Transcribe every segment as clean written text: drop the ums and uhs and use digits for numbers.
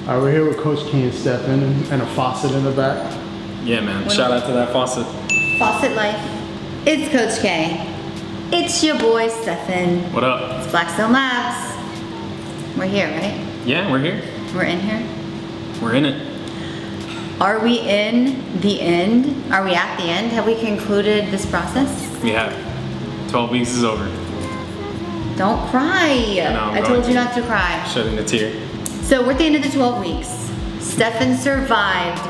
All right, we're here with Coach K and Stephan and a faucet in the back. Yeah, man. Shout out to that faucet. Faucet life. It's Coach K. It's your boy Stephan. What up? It's Blackstone Labs. We're here, right? Yeah, we're here. We're in here. We're in it. Are we in the end? Are we at the end? Have we concluded this process? We have. 12 weeks is over. Don't cry. I told you not to cry. Shedding a tear. So we're at the end of the 12 weeks. Stephan survived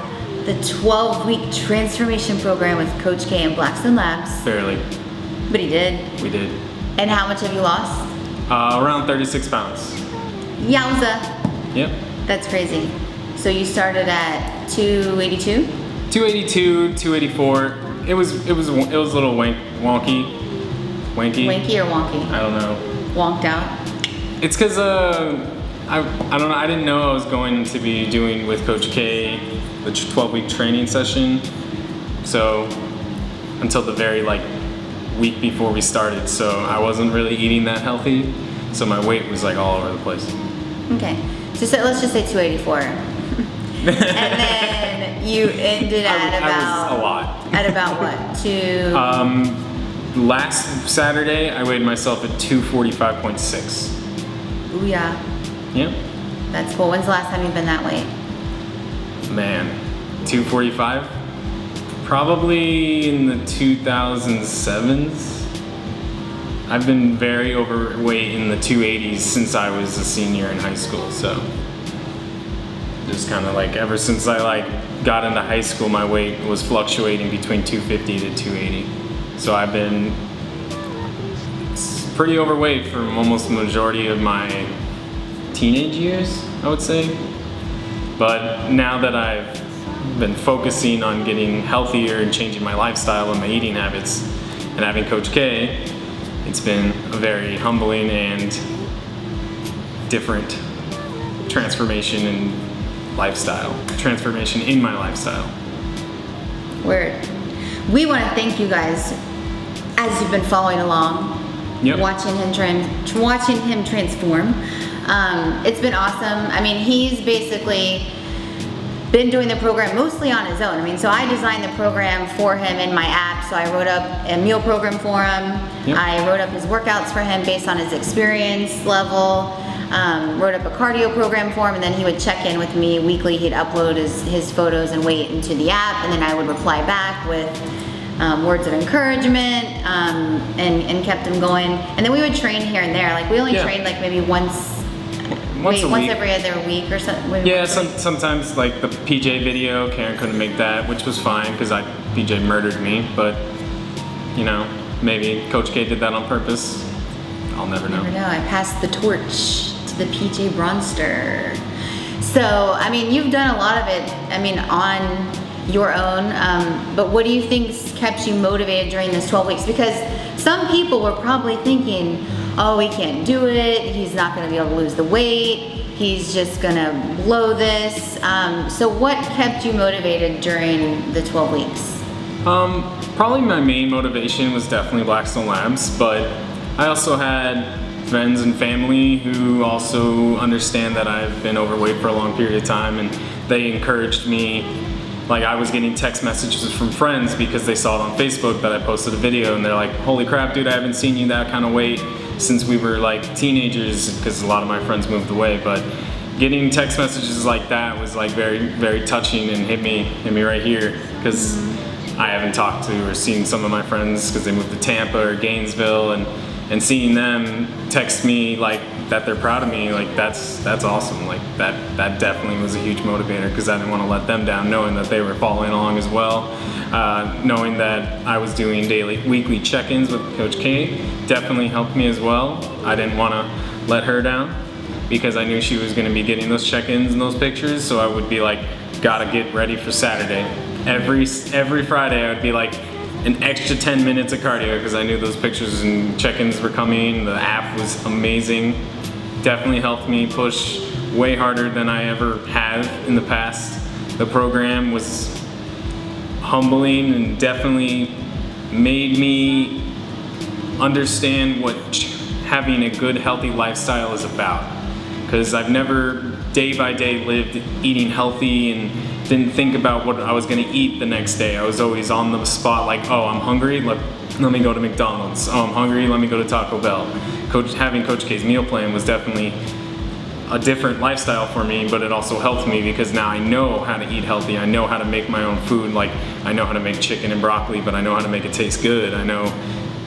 the 12-week transformation program with Coach K and Blackstone Labs. Barely. But he did. We did. And how much have you lost? Around 36 pounds. Yowza. Yep. That's crazy. So you started at 282? 282, 284. It was a little wonky. Wanky? Wanky or wonky? I don't know. Wonked out? It's because I don't know, I didn't know I was going to be doing with Coach K the 12-week training session. So until the very week before we started, so I wasn't really eating that healthy. So my weight was all over the place. Okay, so let's just say 284. And then you ended at I was a lot. At about what? Last Saturday I weighed myself at 245.6. Booyah. Yep. That's cool. When's the last time you've been that weight? Man, 245? Probably in the 2007s. I've been very overweight in the 280s since I was a senior in high school, so just kind of ever since I got into high school, my weight was fluctuating between 250 to 280. So I've been pretty overweight for almost the majority of my teenage years, I would say. But now that I've been focusing on getting healthier and changing my lifestyle and my eating habits and having Coach K, it's been a very humbling and different transformation in lifestyle. Transformation in my lifestyle. Word. We want to thank you guys as you've been following along, watching him transform. It's been awesome. I mean, he's basically been doing the program mostly on his own. I mean, so I designed the program for him in my app. So I wrote up a meal program for him. Yep. I wrote up his workouts for him based on his experience level. Wrote up a cardio program for him, and then he would check in with me weekly. He'd upload his photos and weight into the app, and then I would reply back with words of encouragement, and kept him going. And then we would train here and there. We only trained maybe once every other week or something. Yeah, sometimes the PJ video, Karen couldn't make that, which was fine because PJ murdered me. But maybe Coach K did that on purpose. I'll never know. I passed the torch to the PJ Bronster. So I mean, you've done a lot of it. I mean, on your own. But what do you think's kept you motivated during this 12 weeks? Because some people were probably thinking, oh, he can't do it. He's not going to be able to lose the weight. He's just going to blow this. So what kept you motivated during the 12 weeks? Probably my main motivation was definitely Blackstone Labs, but I also had friends and family who also understand that I've been overweight for a long period of time, and they encouraged me. I was getting text messages from friends because they saw it on Facebook that I posted a video, and they're like, holy crap, dude, I haven't seen you that kind of weight since we were teenagers, because a lot of my friends moved away. But getting text messages like that was very, very touching and hit me right here, because I haven't talked to or seen some of my friends because they moved to Tampa or Gainesville, and seeing them text me that they're proud of me, that's awesome. That definitely was a huge motivator, because I didn't want to let them down, knowing that they were following along as well. Knowing that I was doing weekly check-ins with Coach K definitely helped me as well. I didn't want to let her down, because I knew she was going to be getting those check-ins and those pictures, so I would be gotta get ready for Saturday. Every Friday I would be an extra 10 minutes of cardio, because I knew those pictures and check-ins were coming. The app was amazing. Definitely helped me push way harder than I ever have in the past. The program was humbling and definitely made me understand what having a good, healthy lifestyle is about. Because I've never day by day lived eating healthy and didn't think about what I was gonna eat the next day. I was always on the spot, like, oh, I'm hungry, let me go to McDonald's. Oh, I'm hungry, let me go to Taco Bell. Having Coach K's meal plan was definitely a different lifestyle for me, but it also helped me because now I know how to eat healthy. I know how to make my own food. Like, I know how to make chicken and broccoli, but I know how to make it taste good. I know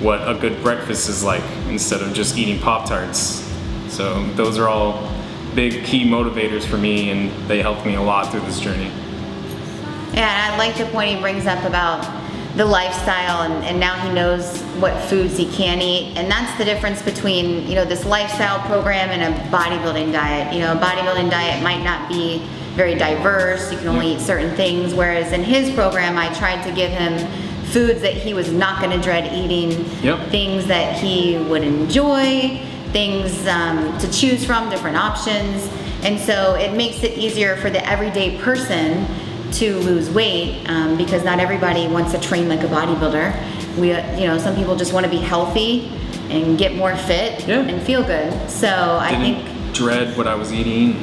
what a good breakfast is like instead of just eating Pop-Tarts. So those are all big key motivators for me, and they helped me a lot through this journey. Yeah, and I like the point he brings up about the lifestyle, and now he knows what foods he can eat, and that's the difference between, you know, this lifestyle program and a bodybuilding diet. You know, a bodybuilding diet might not be very diverse, you can only eat certain things, whereas in his program I tried to give him foods that he was not going to dread eating, things that he would enjoy, things to choose from, different options, and so it makes it easier for the everyday person to lose weight, because not everybody wants to train like a bodybuilder. You know, some people just want to be healthy and get more fit and feel good. So I think dread what I was eating.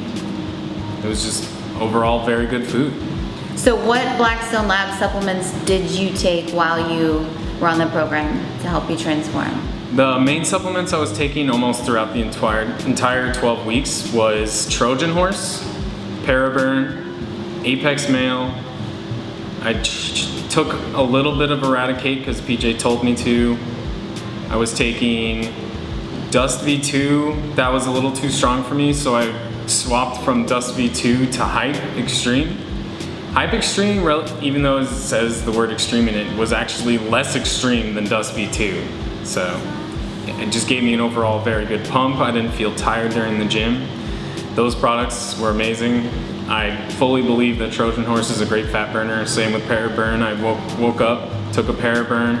It was just overall very good food. So what Blackstone Lab supplements did you take while you were on the program to help you transform? The main supplements I was taking almost throughout the entire 12 weeks was Trojan Horse, Paraburn, Apex Male. I took a little bit of Eradicate because PJ told me to. I was taking Dust V2. That was a little too strong for me, so I swapped from Dust V2 to Hype Extreme. Hype Extreme, even though it says the word extreme in it, was actually less extreme than Dust V2. So it just gave me an overall very good pump. I didn't feel tired during the gym. Those products were amazing. I fully believe that Trojan Horse is a great fat burner. Same with Paraburn. I woke up, took a Paraburn,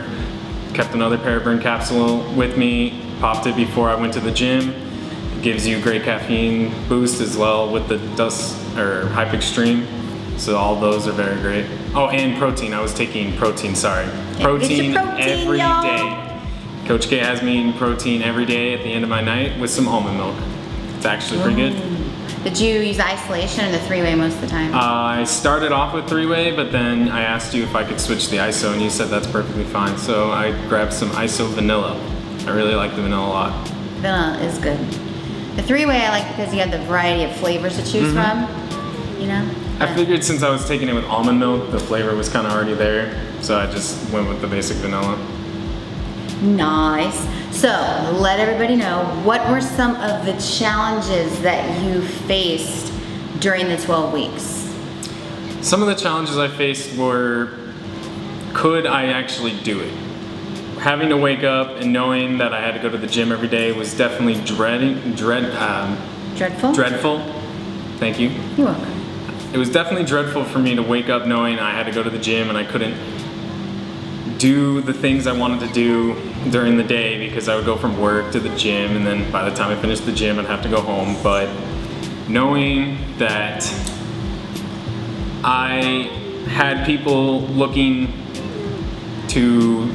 kept another Paraburn capsule with me, popped it before I went to the gym. It gives you great caffeine boost as well with the Hype Extreme. So all those are very great. Oh, and protein. I was taking protein, sorry. Protein every day. Coach K has me eating protein every day at the end of my night with some almond milk. It's actually pretty good. Did you use isolation or the 3-way most of the time? I started off with 3-way, but then I asked you if I could switch the ISO, and you said that's perfectly fine. So I grabbed some ISO vanilla. I really like the vanilla a lot. Vanilla is good. The 3-way I like because you have the variety of flavors to choose from, you know? I figured since I was taking it with almond milk, the flavor was kind of already there, so I just went with the basic vanilla. Nice. So, let everybody know, what were some of the challenges that you faced during the 12 weeks? Some of the challenges I faced were, could I actually do it? Having to wake up and knowing that I had to go to the gym every day was definitely dreadful. Thank you. You're welcome. It was definitely dreadful for me to wake up knowing I had to go to the gym and I couldn't do the things I wanted to do during the day because I would go from work to the gym, and then by the time I finished the gym I'd have to go home. But knowing that I had people looking to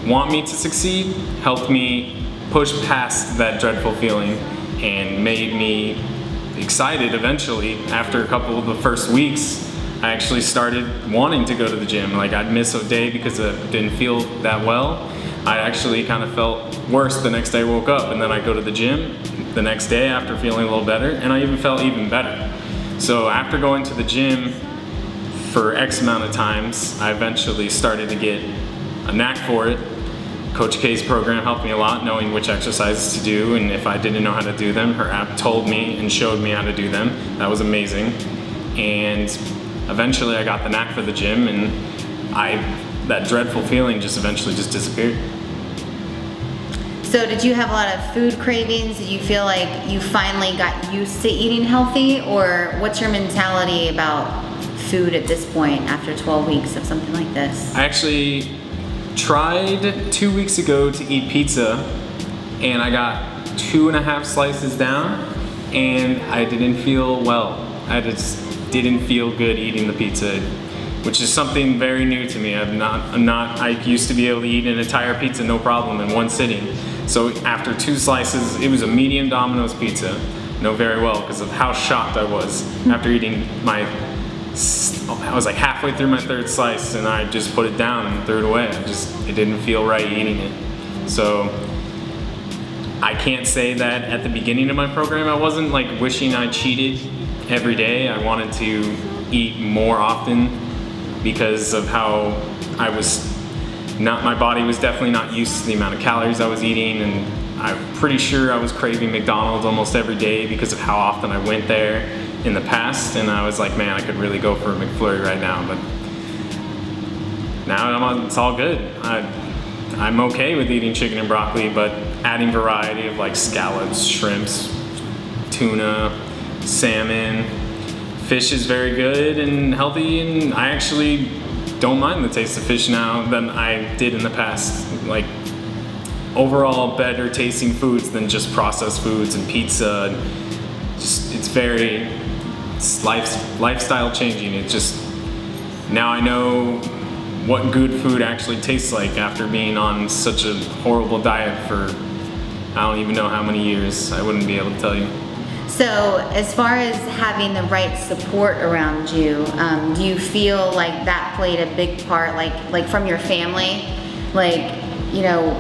want me to succeed helped me push past that dreadful feeling and made me excited eventually. After a couple of the first weeks, I actually started wanting to go to the gym. Like, I'd miss a day because I didn't feel that well. I actually kind of felt worse the next day I woke up, and then I'd go to the gym the next day after feeling a little better, and I even felt even better. So after going to the gym for X amount of times, I eventually started to get a knack for it. Coach K's program helped me a lot, knowing which exercises to do, and if I didn't know how to do them, her app told me and showed me how to do them. That was amazing. And eventually I got the knack for the gym, and that dreadful feeling just eventually just disappeared. So did you have a lot of food cravings? Did you feel like you finally got used to eating healthy, or what's your mentality about food at this point after 12 weeks of something like this? I actually tried 2 weeks ago to eat pizza, and I got 2.5 slices down, and I didn't feel well. I just didn't feel good eating the pizza, which is something very new to me. I used to be able to eat an entire pizza no problem in one sitting. So after 2 slices, it was a medium Domino's pizza. know very well because of how shocked I was after eating I was like halfway through my third slice and I just put it down and threw it away. It didn't feel right eating it. So I can't say that at the beginning of my program I wasn't like wishing I cheated every day. I wanted to eat more often because of how my body was definitely not used to the amount of calories I was eating, and I'm pretty sure I was craving McDonald's almost every day because of how often I went there in the past, and I was like, man, I could really go for a McFlurry right now, but now it's all good. I'm okay with eating chicken and broccoli, but adding variety of like scallops, shrimps, tuna, salmon, fish is very good and healthy, and I actually don't mind the taste of fish now than I did in the past. Like, overall better tasting foods than just processed foods and pizza. It's lifestyle changing. It just, now I know what good food actually tastes like after being on such a horrible diet for I don't even know how many years. I wouldn't be able to tell you. So as far as having the right support around you, do you feel like that played a big part, like from your family, like, you know,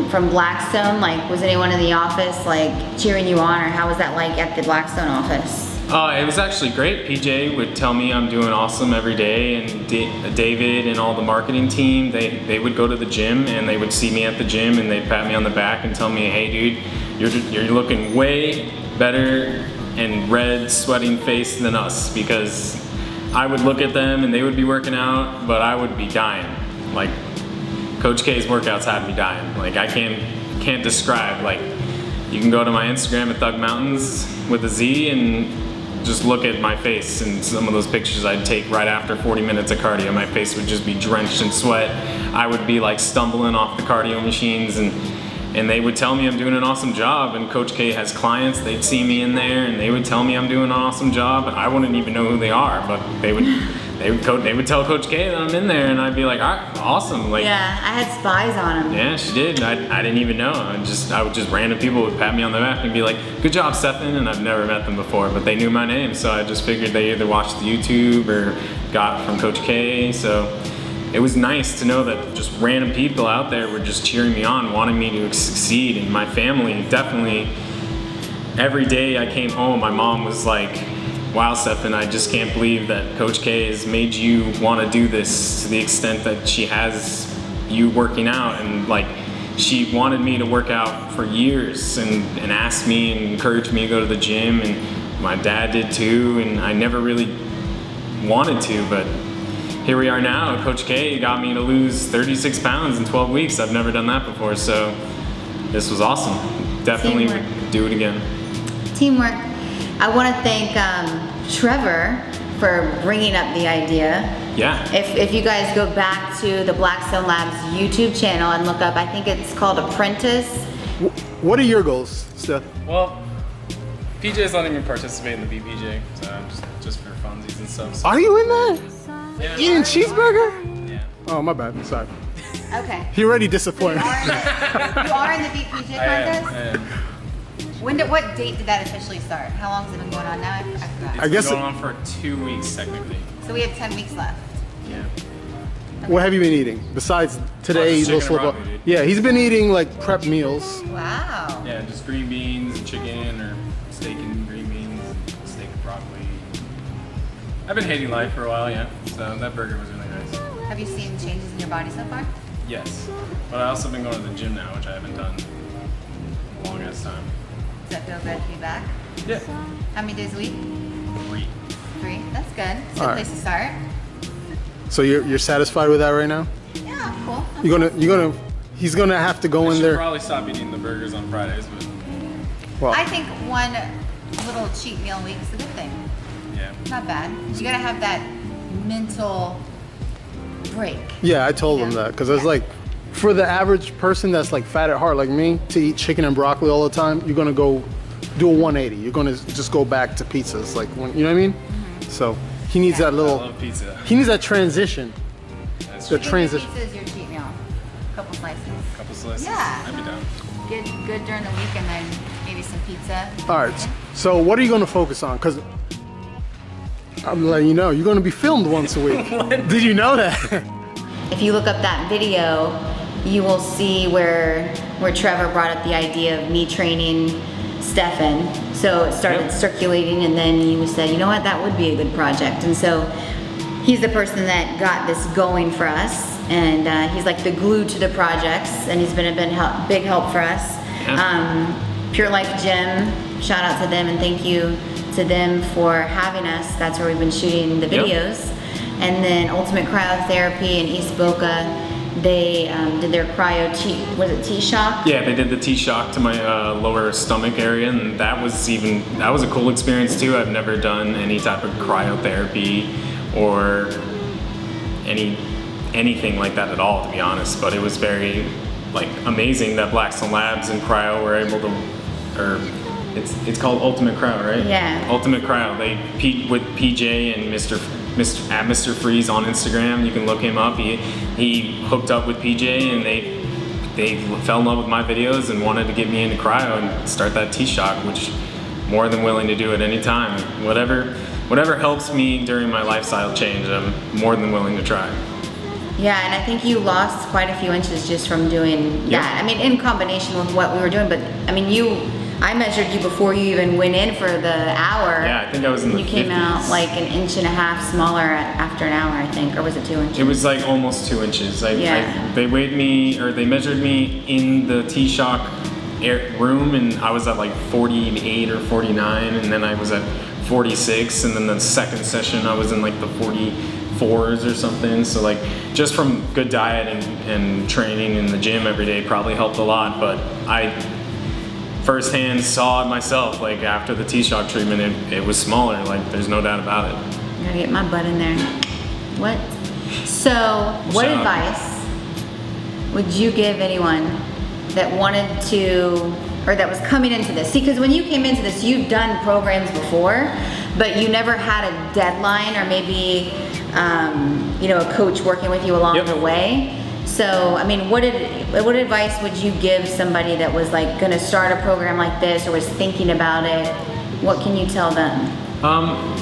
from Blackstone? Like, was anyone in the office like cheering you on, or how was that like at the Blackstone office? It was actually great. PJ would tell me I'm doing awesome every day, and David and all the marketing team, they would go to the gym and they would see me at the gym and they'd pat me on the back and tell me, hey dude, you're looking way better and red sweating face than us, because I would look at them and they would be working out, but I would be dying. Like, Coach K's workouts had me dying. Like, I can't describe. Like, you can go to my Instagram at Thug Mountains with a Z and just look at my face, and some of those pictures I'd take right after 40 minutes of cardio. My face would just be drenched in sweat. I would be like stumbling off the cardio machines, and they would tell me I'm doing an awesome job, and Coach K has clients, they'd see me in there and they would tell me I'm doing an awesome job, and I wouldn't even know who they are, but they would tell Coach K that I'm in there, and I'd be like, all right, awesome. Like, yeah, I had spies on him. Yeah, she did. I didn't even know. Random people would pat me on the back and be like, good job, Stephan, and I've never met them before, but they knew my name, so I just figured they either watched the YouTube or got it from Coach K, so it was nice to know that just random people out there were just cheering me on, wanting me to succeed, and my family definitely, every day I came home, my mom was like, wow, Stephan, I just can't believe that Coach K has made you want to do this to the extent that she has you working out. And like, she wanted me to work out for years and asked me and encouraged me to go to the gym, and my dad did too, and I never really wanted to, but here we are now. Coach K got me to lose 36 pounds in 12 weeks. I've never done that before, so this was awesome. Definitely would do it again. Teamwork. I want to thank Trevor for bringing up the idea. Yeah. If you guys go back to the Blackstone Labs YouTube channel and look up, I think it's called Apprentice. What are your goals, Steph? Well, PJ's letting me participate in the BPJ, so just for funsies and stuff. So. Are you in that? Yeah. Eating cheeseburger? Yeah. Oh, my bad. Sorry. Okay. He already disappointed. You are in the BPJ contest? I am. What date did that officially start? How long has it been going on now? I forgot. It's been going on for 2 weeks, technically. So we have 10 weeks left. Yeah. Okay. What have you been eating besides today? Yeah, he's been eating like prep meals. Wow. Yeah, just green beans and chicken, or steak and green beans, and steak and broccoli. I've been hating life for a while, yeah. So that burger was really nice. Have you seen changes in your body so far? Yes, but I also been going to the gym now, which I haven't done in a long ass time. Does that feel good to be back? Yeah. How many days a week? 3. 3? That's good. It's a good place to start. So you're satisfied with that right now? Yeah, cool. He's gonna have to go in there. I should probably stop eating the burgers on Fridays, but. Well, I think one little cheat meal a week is a good thing. Yeah. Not bad. You gotta have that mental break. yeah, I told him that because I was like, for the average person that's like fat at heart like me, to eat chicken and broccoli all the time, you're gonna go do a 180. You're gonna just go back to pizzas, like when, you know what I mean? Mm-hmm. So he needs that little. I love pizza. He needs that transition. That's The true. transition. Pizza is your cheat meal. Couple slices. Couple slices. Yeah. I'd be down. Get good during the week and then maybe you some pizza. All right. So what are you going to focus on? Because I'm letting you know, you're going to be filmed once a week. Did you know that? If you look up that video, you will see where Trevor brought up the idea of me training Stephan. So it started circulating, and then you said, you know what, that would be a good project. And so he's the person that got this going for us, and he's like the glue to the projects, and he's been a big help for us. Pure Life Gym, shout out to them, and thank you to them for having us. That's where we've been shooting the videos. And then Ultimate Cryotherapy in East Boca, they did their cryo was it T-shock? Yeah, they did the T-shock to my lower stomach area, and that was a cool experience too. I've never done any type of cryotherapy or anything like that at all, to be honest. But it was very amazing that Blackstone Labs and Cryo were able to, or it's called Ultimate Cryo, right? Yeah. Ultimate Cryo. They with PJ and Mr. Freeze on Instagram. You can look him up. He hooked up with PJ, and they fell in love with my videos and wanted to get me into cryo and start that T-shock, which more than willing to do at any time. Whatever helps me during my lifestyle change, I'm more than willing to try. Yeah, and I think you lost quite a few inches just from doing that. I mean, in combination with what we were doing, but I mean, I measured you before you even went in for the hour. Yeah, I think I was in the 50s. You came out like an inch and a half smaller after an hour, I think, or was it 2 inches? It was like almost 2 inches. They weighed me, or they measured me in the T-shock room, and I was at like 48 or 49, and then I was at 46, and then the second session I was in like the 44s or something. So like just from good diet and training in the gym every day probably helped a lot, but I firsthand saw it myself. Like after the T-shock treatment, it was smaller. Like there's no doubt about it. I gotta get my butt in there. What? So what advice would you give anyone that wanted to, or that was coming into this? See, because when you came into this, you've done programs before, but you never had a deadline, or maybe a coach working with you along the way. So, I mean, what advice would you give somebody that was like gonna start a program like this, or was thinking about it? What can you tell them?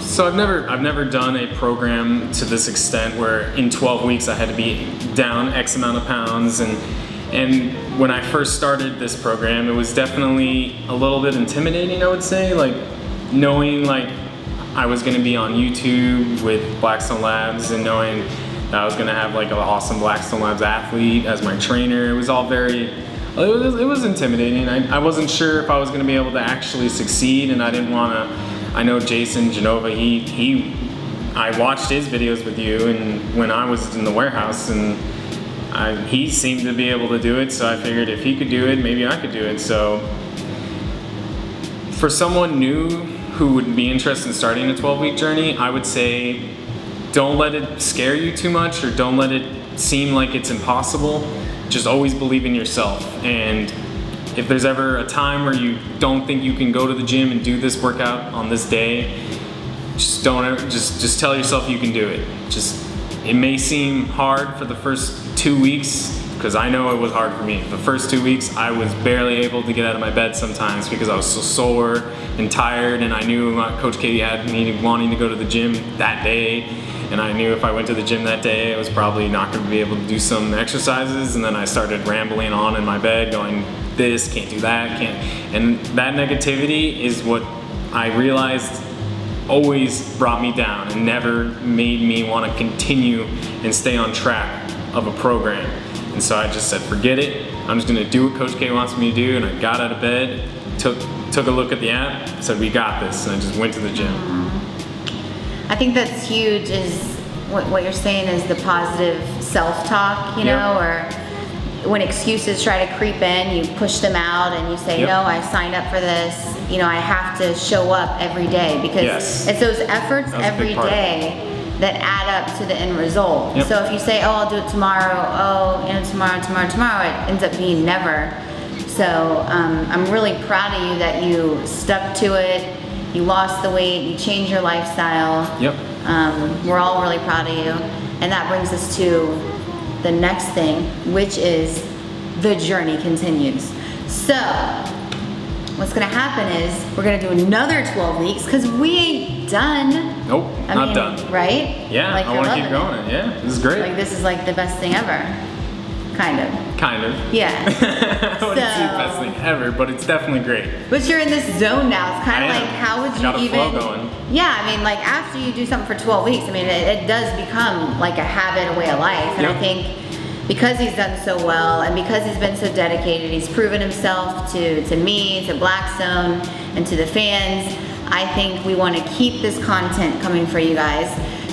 So I've never done a program to this extent where in 12 weeks I had to be down X amount of pounds, and when I first started this program, it was definitely a little bit intimidating, I would say, like knowing like I was gonna be on YouTube with Blackstone Labs, and knowing that I was gonna have like an awesome Blackstone Labs athlete as my trainer. It was all it was intimidating. I wasn't sure if I was gonna be able to actually succeed, and I didn't wanna, I know Jason Genova, I watched his videos with you, and when I was in the warehouse, and he seemed to be able to do it, so I figured if he could do it, maybe I could do it. So for someone new who would be interested in starting a 12-week journey, I would say don't let it scare you too much, or don't let it seem like it's impossible. Just always believe in yourself. And if there's ever a time where you don't think you can go to the gym and do this workout on this day, just tell yourself you can do it. It may seem hard for the first 2 weeks, because I know it was hard for me. The first 2 weeks, I was barely able to get out of my bed sometimes because I was so sore and tired, and I knew Coach K had me wanting to go to the gym that day, and I knew if I went to the gym that day, I was probably not going to be able to do some exercises, and then I started rambling on in my bed going, this, can't do that, can't. And that negativity is what I realized always brought me down and never made me want to continue and stay on track of a program. And so I just said, forget it. I'm just gonna do what Coach K wants me to do. And I got out of bed, took a look at the app, said, we got this. And I just went to the gym. I think that's huge, is what you're saying is the positive self-talk, you know, or when excuses try to creep in, you push them out and you say, no, I signed up for this. You know, I have to show up every day, because it's those efforts every day that add up to the end result. So if you say, oh, I'll do it tomorrow, tomorrow, it ends up being never. So I'm really proud of you that you stuck to it, you lost the weight, you changed your lifestyle. We're all really proud of you. And that brings us to the next thing, which is the journey continues. So what's gonna happen is we're gonna do another 12 weeks because we ain't done. Nope, not done. Right? Yeah, like I want to keep going. Yeah, this is great. Like this is like the best thing ever. Kind of. Kind of. Yeah. I wouldn't say the best thing ever, but it's definitely great. But you're in this zone now. It's kind of like, how would you got a even? flow going. Yeah, I mean, like after you do something for 12 weeks, I mean, it does become like a habit, a way of life. And I think because he's done so well and because he's been so dedicated, he's proven himself to me, to Blackstone, and to the fans. I think we want to keep this content coming for you guys.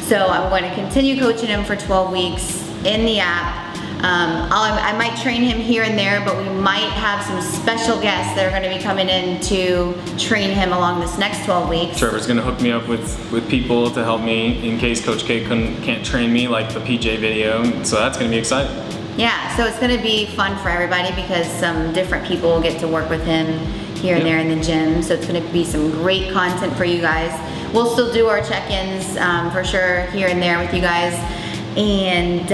So I'm going to continue coaching him for 12 weeks in the app. I might train him here and there, but we might have some special guests that are going to be coming in to train him along this next 12 weeks. Trevor's going to hook me up with people to help me in case Coach K can't train me like the PJ video, so that's going to be exciting. Yeah, so it's going to be fun for everybody because some different people will get to work with him here and there in the gym, so it's going to be some great content for you guys. We'll still do our check-ins for sure here and there with you guys, and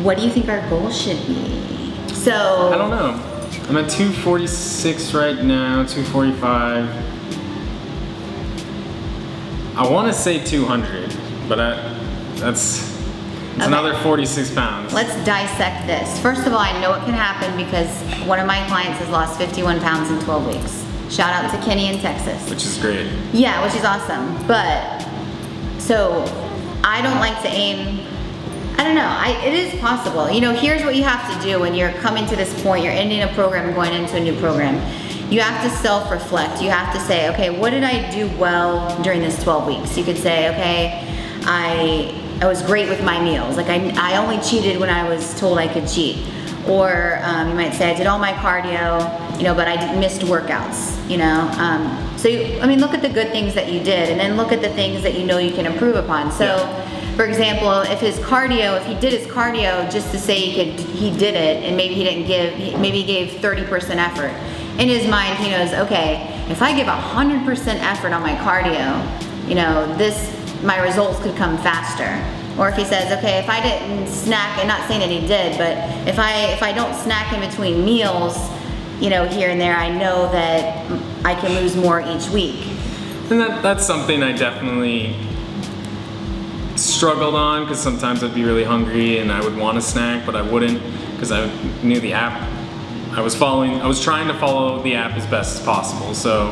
what do you think our goal should be? So I don't know. I'm at 246 right now, 245. I want to say 200, but that's another 46 pounds. Let's dissect this. First of all, I know it can happen because one of my clients has lost 51 pounds in 12 weeks. Shout out to Kenny in Texas. Which is great. Yeah, which is awesome. But, so I don't like to aim. I don't know, it is possible. You know, here's what you have to do when you're coming to this point, you're ending a program and going into a new program. You have to self-reflect. You have to say, okay, what did I do well during this 12 weeks? You could say, okay, I was great with my meals. Like I only cheated when I was told I could cheat. Or you might say, I did all my cardio, you know, but I missed workouts, you know. So, I mean, look at the good things that you did and then look at the things that you know you can improve upon. So, for example, if he did his cardio just to say he did it, and maybe he gave 30% effort. In his mind, he knows, okay, if I give 100% effort on my cardio, you know, my results could come faster. Or if he says, okay, if I didn't snack, and not saying that he did, but if I don't snack in between meals, you know, here and there, I know that I can lose more each week. And that's something I definitely struggled on, because sometimes I'd be really hungry and I would want a snack, but I wouldn't, because I knew the app. I was trying to follow the app as best as possible. So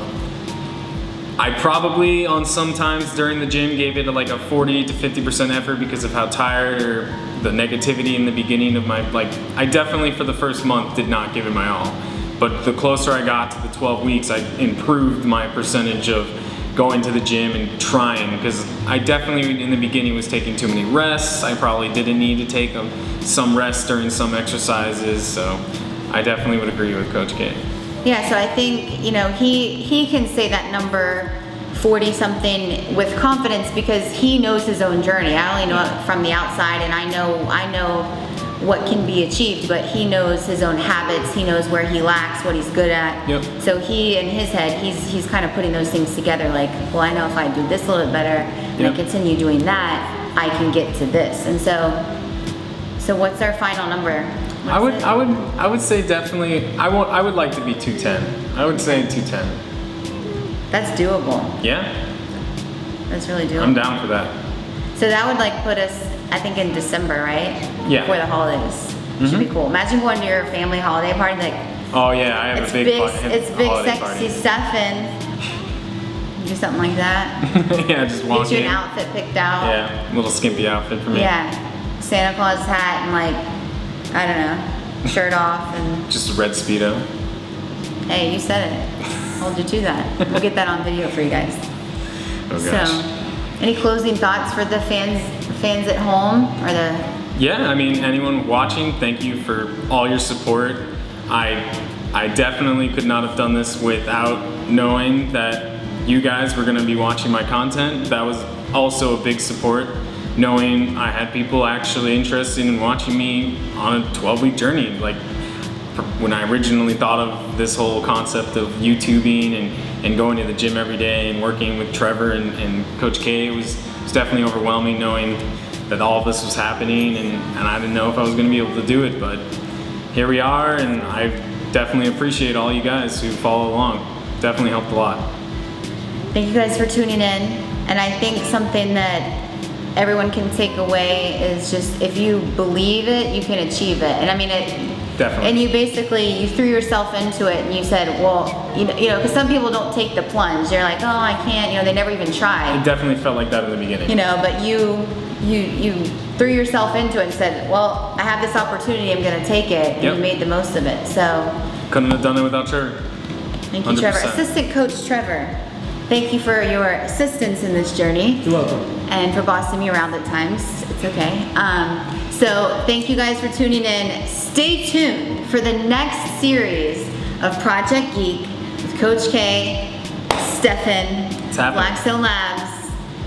I probably sometimes during the gym gave it like a 40 to 50% effort because of how tired or the negativity in the beginning of my, I definitely for the first month did not give it my all. But the closer I got to the 12 weeks, I improved my percentage of going to the gym and trying, because I definitely in the beginning was taking too many rests. I probably didn't need to take some rest during some exercises, so I definitely would agree with Coach K. Yeah, so I think, you know, he can say that number 40 something with confidence because he knows his own journey. I only know it from the outside, and I know what can be achieved, but he knows his own habits, he knows where he lacks, what he's good at. Yep. So he, in his head, he's kind of putting those things together, like, well, I know if I do this a little bit better and I continue doing that, I can get to this. And so what's our final number? I would say definitely, I would like to be 210. I would say 210. That's doable. Yeah? That's really doable. I'm down for that. So that would like put us, I think, in December, right? Yeah. Before the holidays. Should be cool. Imagine going to your family holiday party, like, oh yeah, I have a big it's big holiday sexy party. Stephan. Do something like that. Yeah, just walk Get you in. an outfit picked out. Yeah, a little skimpy outfit for me. Yeah. Santa Claus hat and like, I don't know, shirt off and. Just a red Speedo. Hey, you said it. Hold you to that. We'll get that on video for you guys. Oh gosh. So, any closing thoughts for the fans at home or the? Yeah, I mean, anyone watching, thank you for all your support. I definitely could not have done this without knowing that you guys were gonna be watching my content. That was also a big support, knowing I had people actually interested in watching me on a 12-week journey. Like, when I originally thought of this whole concept of YouTubing and going to the gym every day and working with Trevor and Coach K, it was definitely overwhelming knowing that all of this was happening, and I didn't know if I was going to be able to do it, but here we are, and definitely appreciate all you guys who follow along. Definitely helped a lot. Thank you guys for tuning in. And I think something that everyone can take away is just, if you believe it, you can achieve it. And I mean, definitely. And you basically, you threw yourself into it and you said, well, you know, because some people don't take the plunge. They're like, oh, I can't, you know, they never even tried. It definitely felt like that in the beginning. You know, but you threw yourself into it and said, well, I have this opportunity, I'm gonna take it, and you made the most of it, so. Couldn't have done it without Trevor. Thank you, 100%. Trevor. Assistant Coach Trevor, thank you for your assistance in this journey. You're welcome. And for bossing me around at times, it's okay. So thank you guys for tuning in. Stay tuned for the next series of Project Geek with Coach K, Stephan, Blackstone Labs.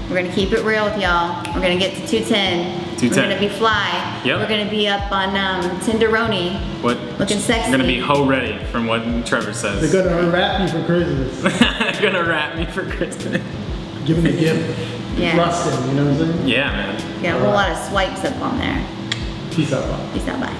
We're gonna keep it real with y'all. We're gonna get to 210. We're gonna be fly. Yep. We're gonna be up on Tinderoni. What? Looking sexy. We're gonna be ho ready from what Trevor says. They're gonna wrap me for Christmas. They're gonna wrap me for Christmas. Give me a gift. Yeah. Rustin, you know what I'm saying? Yeah, man. Yeah, a whole lot of swipes up on there. Peace out, bye. Peace out, bye.